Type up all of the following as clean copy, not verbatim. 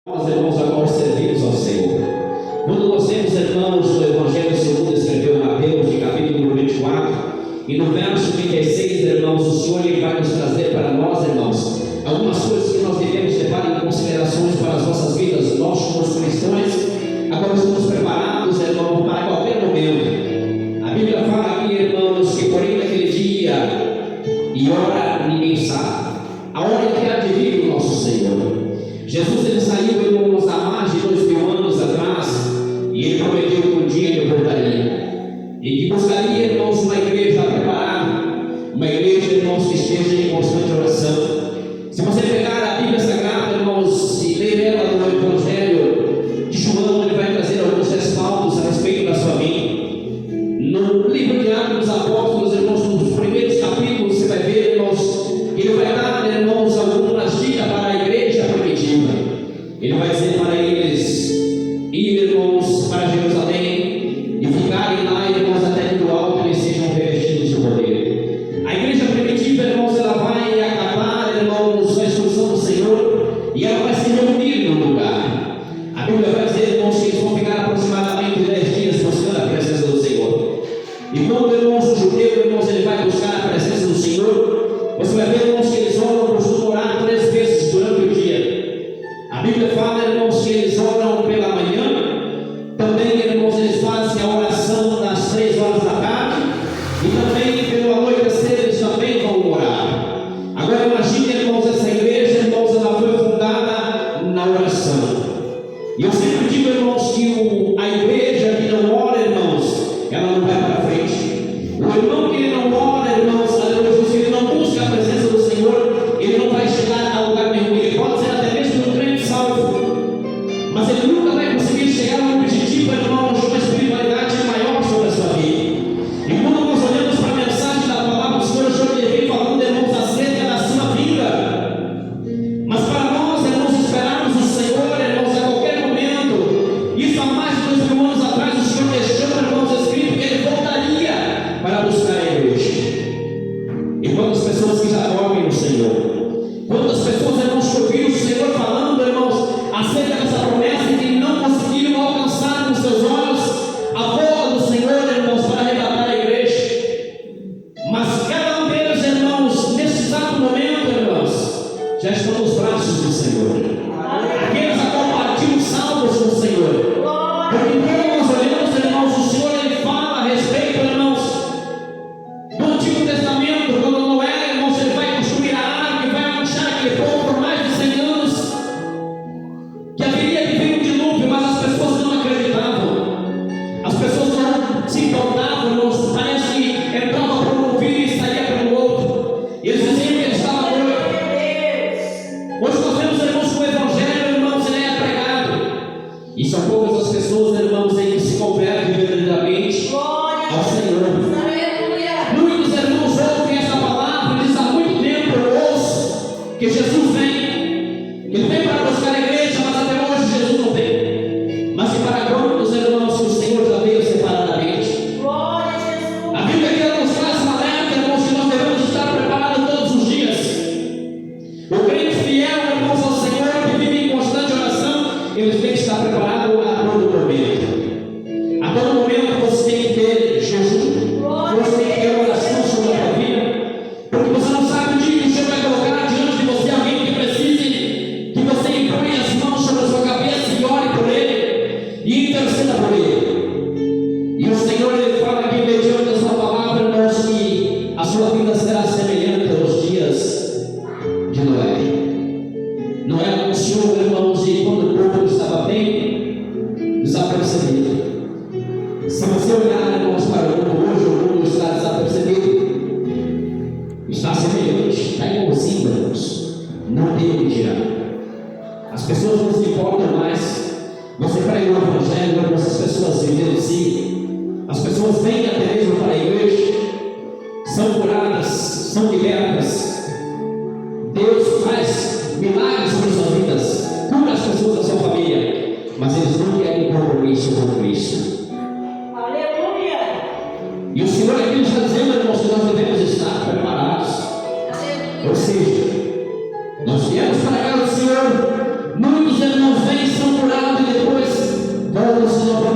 Nós, irmãos, agora servimos ao Senhor. Quando nós temos, irmãos, do Evangelho segundo escreveu Mateus, de capítulo 24, e no verso 36, irmãos, o Senhor ele vai nos trazer para nós, irmãos, algumas coisas que nós devemos levar em considerações para as nossas vidas. Nós, como cristãos, agora estamos preparados, irmãos, para qualquer momento. A Bíblia fala aqui, irmãos, que porém naquele dia e hora ninguém sabe, a hora em que há de vir o nosso Senhor. Jesus ele saiu, irmãos, há mais de 2000 anos atrás, e ele prometeu que um dia ele voltaria, e que buscaria, irmãos, uma igreja preparada, uma igreja, irmãos, que esteja em constante oração. Se você pegar a Bíblia Sagrada, irmãos, e ler ela no Evangelho de João, ele vai trazer alguns respaldos a respeito da sua vida. No livro de Atos dos Apóstolos, irmãos, nos primeiros capítulos, você vai ver, irmãos, ele vai dar, irmãos, algumas dicas para a igreja primitiva. Ele vai dizer para eles ir, irmãos, para Jerusalém e ficarem lá, irmãos, até que do alto eles sejam revestidos de poder. A igreja primitiva, irmãos, ela vai acatar, irmãos, a instrução do Senhor, e ela vai se reunir num lugar. A Bíblia vai dizer, irmãos, que eles vão ficar aproximadamente 10 dias buscando a presença do Senhor. E quando, irmãos, o judeu, irmãos, ele vai buscar a presença do Senhor, você vai ver, irmãos, que eles oram, costumam orar 3 vezes durante o dia. A Bíblia fala, irmãos, que eles oram pela manhã, também, irmãos, eles fazem a oração das 3 horas da tarde, e também pelo anoitecer eles também vão orar. Agora imagine, irmãos, essa igreja, irmãos, ela foi fundada na oração. E eu sempre digo, irmãos, que a igreja que não ora, irmãos, ela não vai para frente. O irmão que ele não ora, irmãos, se ele não busca a presença do Senhor, ele não vai chegar a lugar nenhum. Ele pode ser até mesmo um crente salvo, mas ele nunca vai conseguir chegar ao objetivo, irmãos, de uma espiritualidade maior sobre a sua vida. E quando nós olhamos para a mensagem da palavra do Senhor, o Senhor ele vem falando, irmãos, acerca da sua vida. Mas para nós, irmãos, esperarmos o Senhor, irmãos, a qualquer momento, isso há mais de 2000 anos atrás, o Senhor deixou, irmãos, escrito que ele voltaria para buscar a igreja. E quantas pessoas que já dormem no Senhor, quantas pessoas, irmãos, que ouviram o Senhor falando, irmãos, acerca dessa promessa e que não conseguiram alcançar com seus olhos a volta do Senhor, irmãos, para arrebatar a igreja. Mas cada um deles, irmãos, nesse exato momento, irmãos, já estão nos braços do Senhor. Aqueles a compartilham salvos com o Senhor. Porque quando nós olhamos, irmãos, o Senhor ele fala a respeito, irmãos, do Antigo Testamento, quando Noé, irmãos, ele vai construir a arca e vai anunciar aquele povo por mais de 100 anos que haveria de vir um dilúvio, mas as pessoas não acreditavam, as pessoas não se importavam, irmãos. Parece que entrava por um ouvido e saía pelo outro, e eles diziam que ele estava doido. Hoje nós vemos, irmãos, que o Evangelho, irmãos, ele é pregado, e são poucas as pessoas, irmãos, em que se convertem verdadeiramente ao Senhor. Muitos, irmãos, ouvem essa palavra e dizem há muito tempo eu ouço que Jesus vem. Ele vem para buscar a igreja, mas até hoje Jesus não vem. Mas e para quantos, irmãos, que o Senhor já veio separadamente? A Bíblia aqui nos traz um alerta, irmãos, que nós devemos estar preparados todos os dias. O crente fiel, irmãos, ao Senhor, que vive em constante oração, ele tem que estar preparado a todo momento. A todo momento você tem que ter jejum, você tem que ter oração sobre a sua vida, porque você não sabe o dia que o Senhor vai colocar diante de você alguém que precise que você impõe as mãos sobre a sua cabeça e ore por ele e interceda por ele. E o Senhor ele fala aqui mediante a sua palavra, irmãos, que a sua vida será semelhante aos dias de Noé. Noé anunciou, irmãos, e quando o povo estava bem desapercebido. Se você olhar, irmãos, para o mundo hoje, o mundo está desapercebido, está semelhante, está igualzinho, irmãos, não tem o que tirar. As pessoas não se importam mais. Você prega o Evangelho, irmãos, as pessoas se denunciam, as pessoas vêm até mesmo para a igreja, são curadas, são libertas. Deus faz milagres sobre suas vidas, cura as pessoas da sua família, mas eles não querem compromisso com Cristo. E o Senhor aqui está dizendo, irmãos, que nós devemos estar preparados. Ou seja, nós viemos para cá do Senhor, muitos irmãos vêm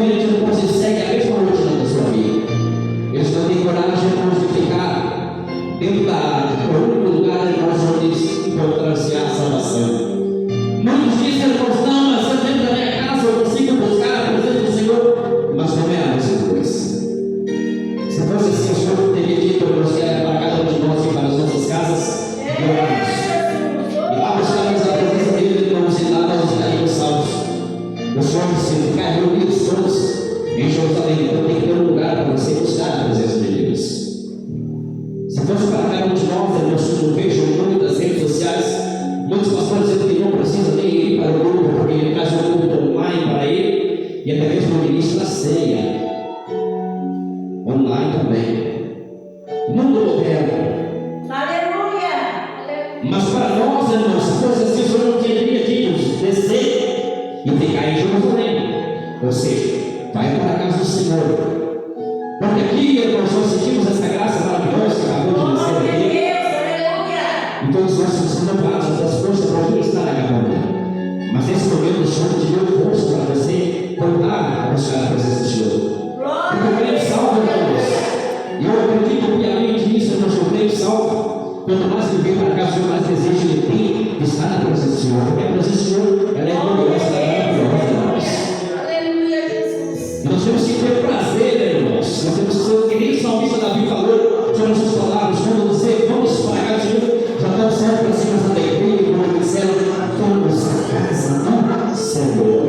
provavelmente não conseguem a mesma rotina da sua vida. Eles não têm coragem, irmãos, de ficar dentro da área, o único lugar, irmãos, onde encontrar-se a salvação. Muitos dizem, irmãos, não, mas eu dentro da minha casa eu consigo buscar a presença do Senhor, mas não é a mesma coisa. Se fosse assim, o Senhor teria dito, irmãos, que era para cada um de nós e para as nossas casas, e lá buscarmos a presença dele, irmãos, e lá nós estaríamos salvos. O Senhor disse, ficar reunidos todos em Jerusalém, então tem que ter um lugar para você buscar a presença de Deus. Se fosse para cada um de nós, irmãos, eu vejo muitas redes sociais, muitos pastores dizendo que não precisa nem ir para o grupo, porque ele traz um culto online para ele, e até mesmo ministra a ceia online também. Mundo moderno. Aleluia! Mas para nós, irmãos, se fosse assim, o Senhor não teria dito descer e ficar em Jerusalém. Ou seja, vai para a casa do Senhor. Porque aqui, irmãos, nós sentimos essa graça maravilhosa que acabou de nascer aqui. E todos nós somos renovados das forças para vir estar acabando. Mas nesse momento o Senhor te deu força para você voltar a buscar a presença do Senhor. Porque o creio salva, irmãos. E eu acredito piamente nisso, irmãos, o creio salva. Quanto mais ele vem para cá, o Senhor mais deseja ele tem de estar na presença do Senhor. Porque a presença do Senhor, ela é gloriosa, ela é maravilhosa. Nós temos que ter prazer, irmãos. Nós temos que ser, que nem o salmista Davi falou sobre as suas palavras. Quando você vamos para a casa do Senhor, já estão certo para cima da alegria, como disseram, vamos à casa do Senhor.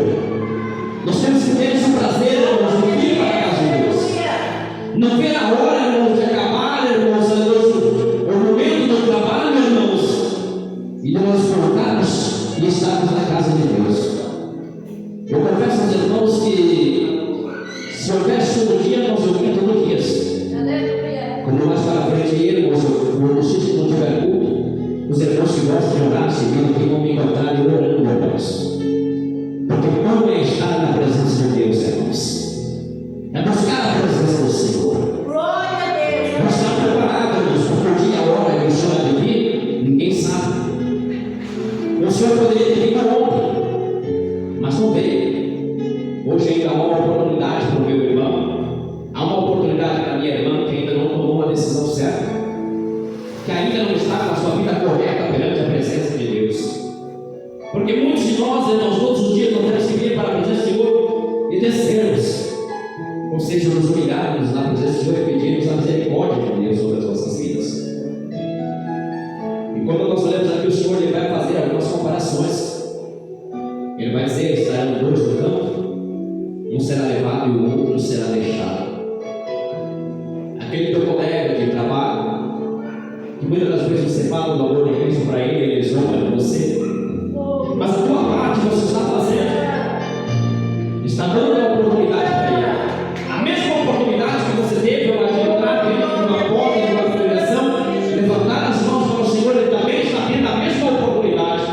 Nós temos que ter esse prazer, irmãos, de vir para a casa de Deus. Não ver a hora, irmãos, de acabar, irmãos, o momento do trabalho, irmãos, e de nós voltarmos e estarmos na casa de Deus. Eu confesso aos irmãos que se houvesse todo dia, nós ouvimos todo dia. Como mais para frente, irmãos, no sítio que não tiver culto, os irmãos que gostam de orar, se viram que vão me encontrar e orando, irmãos. Porque como é estar na presença de Deus, irmãos? É buscar a presença do Senhor. Glória a Deus. Nós estamos preparados, porque o dia, a hora que o Senhor vai vir, ninguém sabe. O Senhor poderia ter vindo ontem, mas não veio. Hoje ainda há uma oportunidade para o meu irmão, há uma oportunidade para a minha irmã que ainda não tomou uma decisão certa, que ainda não está na sua vida correta perante a presença de Deus. Porque muitos de nós, irmãos, todos os dias nós temos que vir para a presença do Senhor e descermos, ou seja, nos humilharmos na presença do Senhor e pedirmos a misericórdia de Deus sobre as nossas vidas. E quando nós olhamos aqui, o Senhor ele vai fazer algumas comparações. Ele vai dizer: estarão dois no campo, um será levado e o outro será deixado. Aquele teu colega de trabalho, que muitas das vezes você fala do amor de Cristo para ele, ele zomba de você, mas a tua parte você está fazendo, está dando a oportunidade para ele, a mesma oportunidade que você teve para entrar dentro de uma porta, de uma congregação, levantar as mãos para o Senhor, ele também está tendo a mesma oportunidade.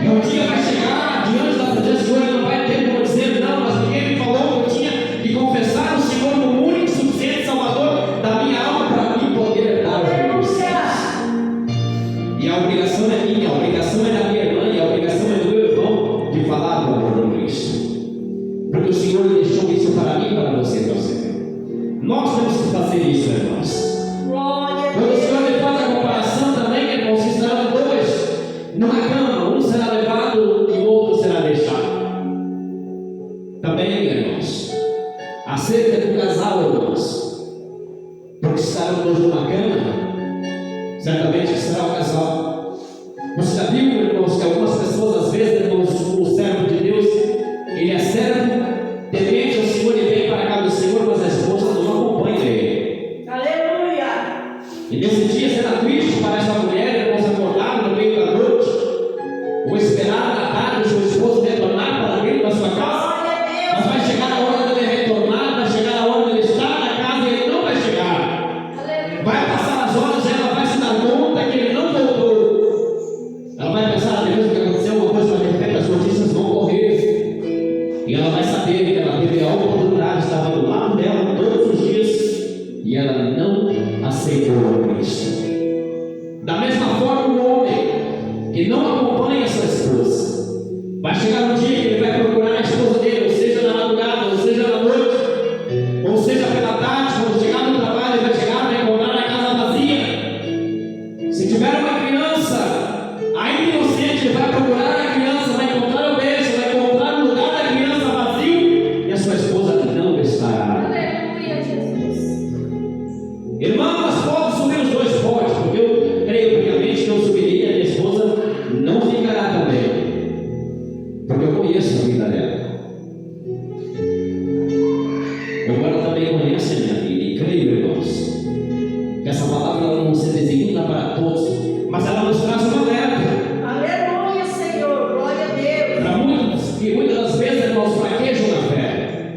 E um dia vai chegar diante da presença do Senhor, ele não vai ter como dizer: não, mas ninguém me falou que eu tinha que confessar o Senhor como único e suficiente Salvador da minha alma para mim poder dar os meus céus. E a obrigação é minha, a obrigação é da minha irmã, e a obrigação é do meu irmão de falar do amor de Cristo. Porque o Senhor deixou isso para mim e para você, meu Senhor. Nós temos que fazer isso, irmãos. Quando o Senhor ele faz a comparação também, irmãos, que estarão dois numa cama, um será levado e o outro será deixado. Também, irmãos, acerca do casal, irmãos, porque estarão dois numa cama, certamente será o casal. Você já viu, irmãos, que algumas pessoas, às vezes, irmãos, o servo de Deus, ele é servo, temente ao Senhor e vem para a casa do Senhor, mas a esposa não acompanha ele. Aleluia! E nesse dia será triste para essa mulher, irmãos, acordar no meio da noite, ou esperar na tarde o seu esposo retornar para dentro da sua casa, mas vai chegar a hora dele retornar, vai chegar a hora dele estar na casa e ele não vai chegar. Vai passar as horas e ela vai se dar conta que ele não voltou. Ela vai pensar: Deus, que aconteceu uma coisa, de repente as notícias vão correr. E ela vai saber que ela teve a oportunidade, estava do lado dela todos os dias, e ela não aceitou a Cristo. Da mesma forma, o homem que não acompanha a sua esposa, vai chegar um dia que ele vai procurar a esposa dele, ou seja na madrugada, ou seja conheço a vida dela. Como ela também conhece a minha vida. E creio, irmãos, que essa palavra ela não se designa para todos, mas ela nos traz uma alerta. Aleluia, Senhor, glória a Deus. Para muitos, que muitas das vezes irmãos fraquejam na fé.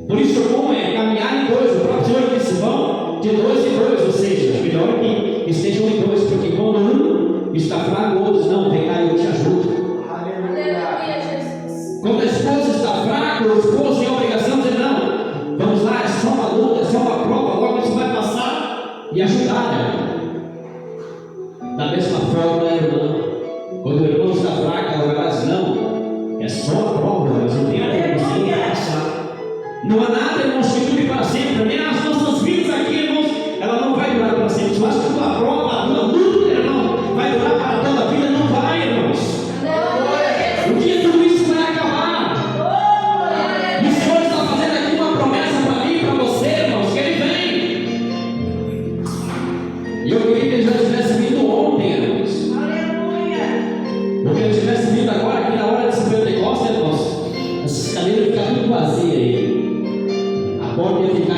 Por isso o bom é caminhar em dois. O próprio Senhor disse: vão de dois em dois, ou seja, melhor que estejam em dois, porque quando um está fraco, o outro não, vem cá, eu te ajudo. Aleluia, Jesus. Quando a esposa está fraca, o esposo tem a obrigação de dizer: não, vamos lá, é só uma luta, é só uma prova, logo isso vai passar, e ajudar ela. Da mesma forma, irmã, quando o irmão está fraco, ela vai dizer: não, é só uma prova, mas não tem a você vai passar. Não há nada, irmãos, que dure para sempre. Nem as nossas vidas aqui, irmãos, ela não vai durar para sempre. Eu acho que a prova, a luta, irmão, vai durar para toda a vida, não vai, irmãos. Um dia tudo isso vai acabar. E o Senhor está fazendo aqui uma promessa para mim e para você, irmãos, que Ele vem. E eu queria que Ele já tivesse vindo ontem, irmãos. Porque Ele tivesse vindo agora, aqui na hora de Pentecostes, irmãos, essas cadeiras ficam tudo vazias aí. A porta ia ficar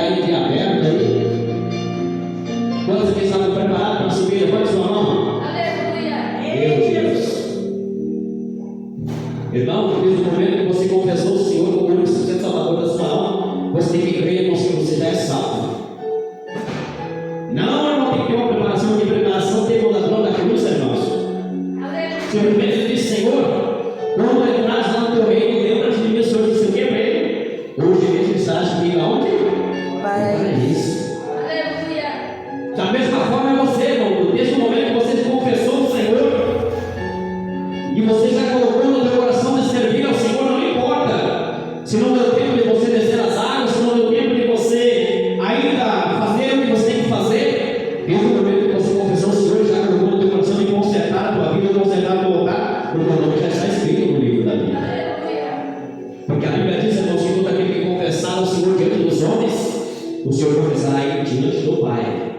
aberta aí. Quantos aqui estavam preparados para subir? Levante sua mão. Meu Deus. Irmão, desde o momento que você confessou o Senhor como o único suficiente Salvador da sua alma, você tem que crer, irmão, que você já é salvo. Não, irmão, tem que ter uma preparação. Que preparação teve o ladrão da cruz, irmãos. Se o primeiro disse: Senhor, quando entras lá no teu reino, lembra-te de mim. O Senhor disse o que para ele? Hoje mesmo estás comigo aonde? Para isso. Da mesma forma é você, irmão. Desde o momento que você confessou o Senhor e você já colocou no teu coração de servir ao Senhor, não importa se não deu tempo de você descer as águas, se não deu tempo de você ainda fazer o que você tem que fazer. Desde o momento que você confessou o Senhor, já colocou no teu coração de consertar a tua vida, consertar a tua vontade, o teu nome já está escrito no livro da Bíblia. Porque a Bíblia diz, irmãos, que todo aquele que confessar o Senhor diante dos homens, o Senhor confessará ele diante do Pai.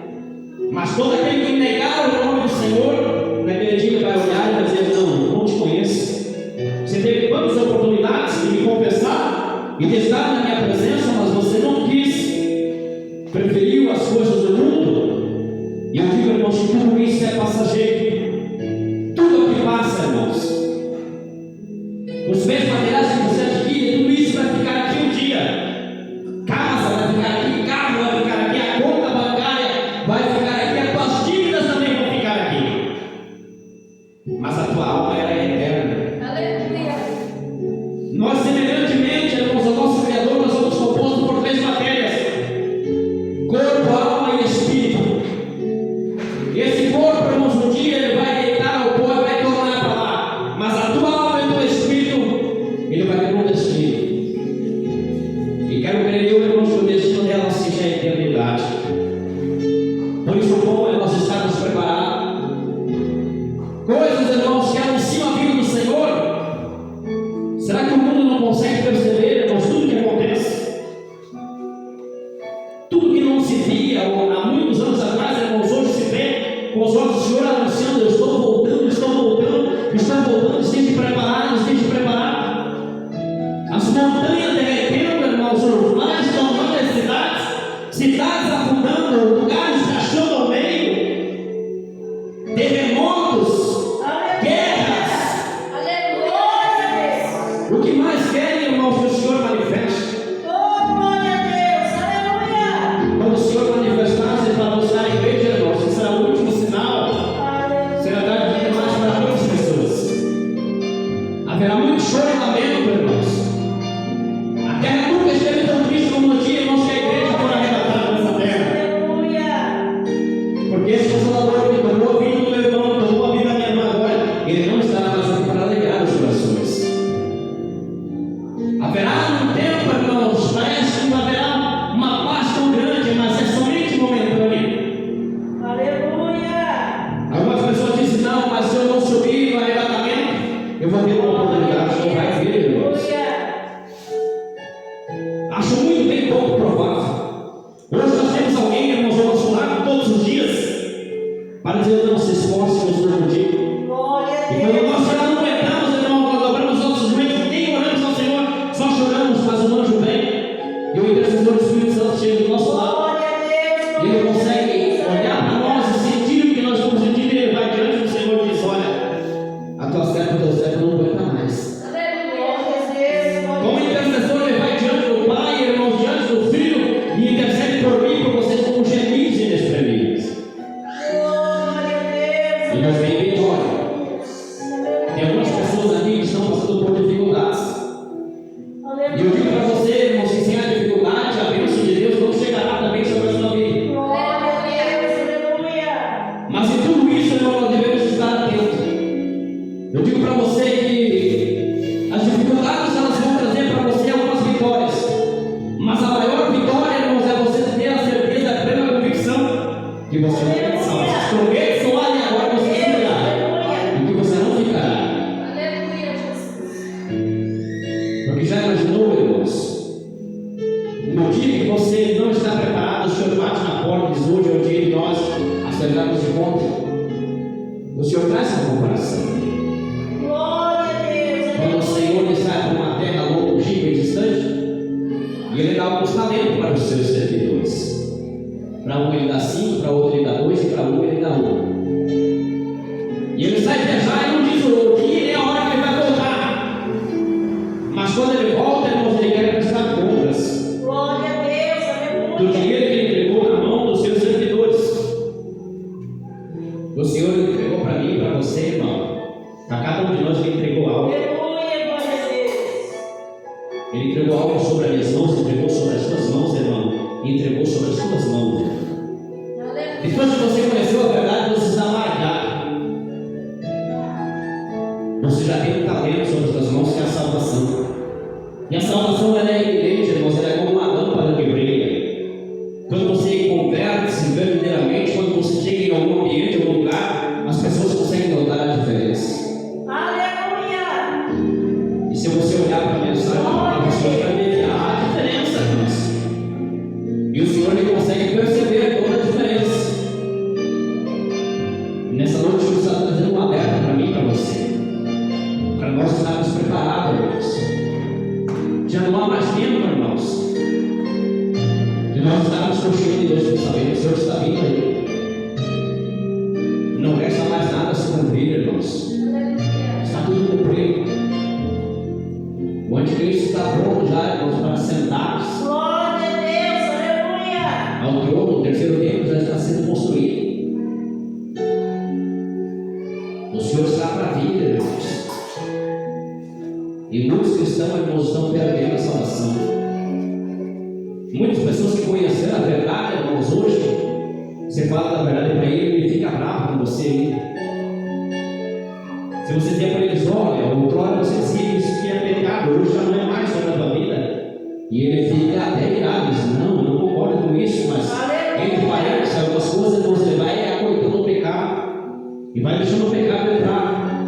Mas todo aquele que negar o nome do Senhor, naquele dia ele vai olhar e vai dizer: não te conheço. Você teve quantas oportunidades de me confessar e de estar na minha presença, mas você não quis, preferiu as coisas do mundo. E eu digo, irmãos, que tudo isso é passageiro. Tudo o que passa, irmãos, os bens materiais que você adquire, tudo isso vai ficar aqui um dia. Casa vai ficar aqui, carro vai ficar aqui, a conta bancária vai ficar aqui, as tuas dívidas também vão ficar aqui. Mas a tua alma ela é eterna. Aleluia. Nós, semelhantemente, irmãos, ao nosso Criador, nós somos compostos por três matérias: corpo, alma e espírito. Esse corpo, irmãos, um dia ele vai deitar ao pó e vai tornar para lá. Mas a tua alma e o teu espírito, ele vai ter um destino. E quero crer eu, irmãos, que o destino dela seja a eternidade. Por isso, bom é nós estarmos preparados. Coisas, irmãos, que anunciam a vida do Senhor. Será que o mundo não consegue perceber, irmãos, tudo que acontece? Tudo que não se via há muitos anos atrás, irmãos, hoje se vê com os olhos do Senhor anunciando: eu estou voltando, estou voltando, estou voltando, esteja preparado, esteja preparado. As montanhas derretendo, irmãos, os mares tomando as cidades, cidades afundando, lugares rachando ao meio, terremotos, guerras. O que mais querem, irmãos, que o Senhor manifeste? Quando o Senhor manifestar-se para buscar a igreja, irmãos, que será o último sinal, será dado de mais para muitas pessoas. Haverá muito choro e lamento, irmãos. A terra nunca esteve tão triste como no dia, irmãos, que a igreja foi arrebatada nessa terra. Porque esse Consolador que tomou a vida do meu irmão, tomou a vida da minha irmã agora, ele não estará mais aqui para alegrar os corações. Haverá um tempo, irmãos, parece que haverá uma paz tão grande, mas é somente momentânea. Algumas pessoas dizem: não, mas se eu não subir no arrebatamento, eu vou ter uma oportunidade, não vai ver, irmãos. Acho muito bem pouco provável. Hoje nós temos alguém, irmãos, ao nosso lado todos os dias para dizer: não se esforce, nos dou contigo. E quando nós já não aguentamos, irmão, nós dobramos nossos joelhos, nem oramos ao vezes o Espírito Santo chega do nosso lado. Glória a Deus. E Ele consegue olhar para nós e sentir o que nós estamos sentindo. E Ele vai diante do Senhor e diz: olha, a tua serva, o teu servo não aguenta mais. Como intercessor, Ele vai diante do Pai, irmãos, diante do Filho, e intercede por mim, por vocês, como gemidos inexprimíveis. E nós vem vitória. Tem algumas pessoas aqui que estão passando por dificuldades. E eu digo para você, irmãos, que sem a dificuldade, a bênção de Deus não chegará também sobre a sua vida. Mas em tudo isso, irmão, nós devemos estar atentos. Eu digo para você que as dificuldades elas vão trazer para você algumas vitórias. Mas a maior vitória, irmãos, é você ter a certeza, a plena convicção que você não é salvo. Os tropeços são lá e agora você será. E que você não ficará. Porque já imaginou, irmãos? No dia que você não está preparado, o Senhor bate na porta e diz: hoje é o dia de nós acertarmos de conta. O Senhor traz essa comparação. Quando o Senhor lhe sai para uma terra longínqua e distante, e Ele dá alguns talentos para os seus servidores. Para um Ele dá 5, para outro Ele dá 2 e para um Ele dá 1. E ele sai viajar e não diz o dia nem a hora que ele vai voltar. Mas quando ele volta, irmãos, ele quer prestar contas do dinheiro que ele entregou na mão dos seus servidores. O Senhor entregou para mim e para você, irmão. Para cada um de nós Ele entregou algo. Ele entregou algo sobre as minhas mãos, entregou sobre as suas mãos, irmão, e entregou sobre as suas mãos. Depois que você conheceu a verdade, você está marcado. Você já tem um talento sobre as suas mãos, que é a salvação. E a salvação ela é evidente, irmãos, ela é como uma lâmpada que brilha. Quando você converte-se verdadeiramente, quando você chega em algum ambiente, em algum lugar, as pessoas conseguem notar a diferença. E se você olhar para a mensagem, você vai ver a diferença, irmãos. E o Senhor ele consegue perceber toda a diferença. E nessa noite o Senhor está trazendo um alerta para mim e para você. Para nós estarmos preparados, irmãos. Já não há mais tempo, irmãos, de nós estarmos construindo em Deus pensamento. O Senhor está vindo aí. Não resta mais nada a se cumprir, irmãos. Está tudo cumprido. O anticristo está pronto já, irmãos, para sentar-se ao trono. O terceiro templo já está sendo construído. O Senhor está para vir, irmãos. E muitos cristãos, irmãos, estão perdendo a salvação. Muitas pessoas que conheceram a verdade, irmãos, hoje, você fala da verdade para ele, ele fica bravo com você ainda. Se você dizer para eles: olha, outrora você dizia que isso é pecado, hoje já não é mais sobre a tua vida. E ele fica até irado, diz: não, eu não concordo com isso, mas entre parênteses, algumas coisas você vai acortando o pecado e vai deixando o pecado entrar.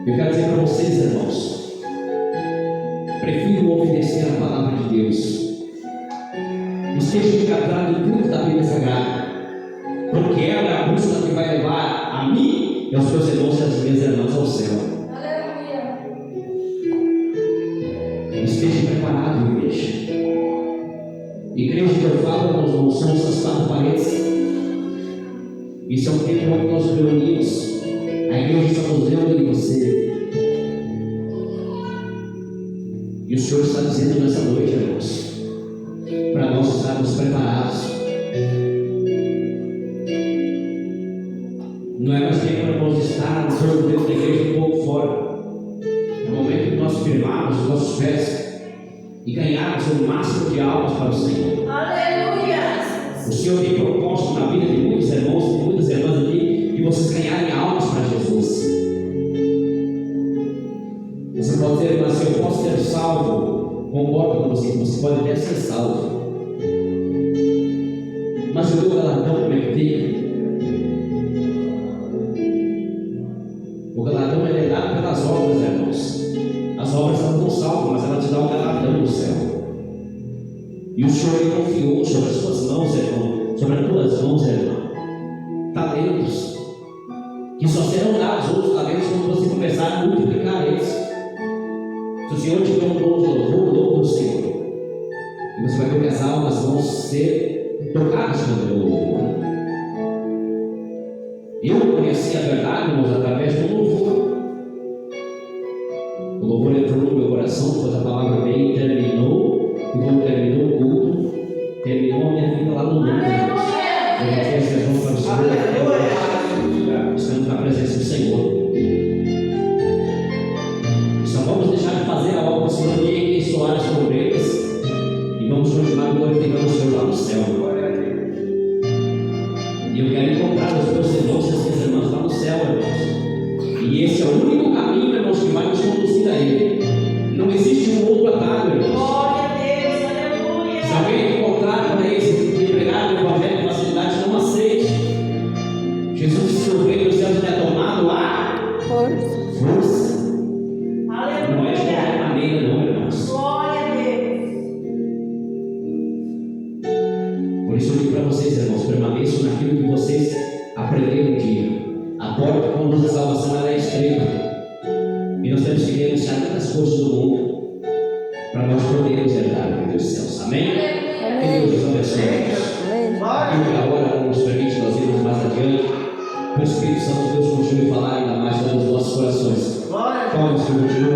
Eu quero dizer para vocês, irmãos, prefiro obedecer a palavra de Deus. Esteja encadrado em tudo da Bíblia Sagrada, porque ela é a bússola que vai levar a mim e aos meus irmãos e às minhas irmãs ao céu. Esteja preparado, igreja. Igreja que eu falo, irmãos, não são essas 4 paredes. Isso é um tempo onde nós nos reunimos. A igreja está nos reunindo em você. E o Senhor está dizendo nessa noite, irmãos, para nós estarmos preparados. Não é mais tempo, irmãos, de estar dentro da igreja um pouco fora. É o momento que nós firmarmos os nossos pés e ganharmos o máximo de almas para o Senhor. Aleluia! O Senhor tem proposto na vida de muitos irmãos e de muitas irmãs aqui que vocês ganharem almas para Jesus. Você pode dizer: mas se eu posso ser salvo, concordo com você, você pode até ser salvo. Mas o meu galardão como é que fica? O galardão é dado pelas obras, irmãos. As obras não dão salvo, mas ela te dá um galardão no céu. E o Senhor confiou sobre as suas mãos, irmão, sobre as tuas mãos, irmão, talentos que só serão dados, outros talentos, quando você começar a multiplicar eles. Se o Senhor te deu um dom de louvor, louve o Senhor. E você vai ver que as almas vão ser tocadas pelo louvor. Eu conheci a verdade, irmãos, através do louvor. O louvor entrou no meu coração, depois a palavra veio e terminou. E quando terminou o culto, terminou a minha vida lá no mundo. Eu já fiz as mãos para o Senhor. Estamos na presença do Senhor. Só vamos deixar de fazer a obra do Senhor e soar as trombetas. E vamos continuar glorificando o Senhor lá no céu. E eu quero encontrar os meus irmãos e as minhas irmãs lá no céu, irmãos. E esse é o único caminho, irmãos, que vai nos conduzir a Ele. Não existe um outro atalho, irmãos. Glória a Deus, aleluia. Se alguém encontrar para esse de pregar o Evangelho com facilidade, não aceite. Jesus disse que o reino dos céus é tomado a força. Aleluia. Não é de qualquer maneira, não, irmãos. Glória a Deus. Por isso eu digo para vocês, irmãos, permaneçam naquilo que vocês aprenderam um dia. A porta que conduz a salvação ela é estreita. E nós temos que renunciar muitas coisas do mundo para nós podermos herdar o reino dos céus. Amém? Que Deus nos abençoe. E agora nos permite nós irmos mais adiante. Que o Espírito Santo de Deus continue a falar ainda mais sobre os nossos corações. Vamos, que continue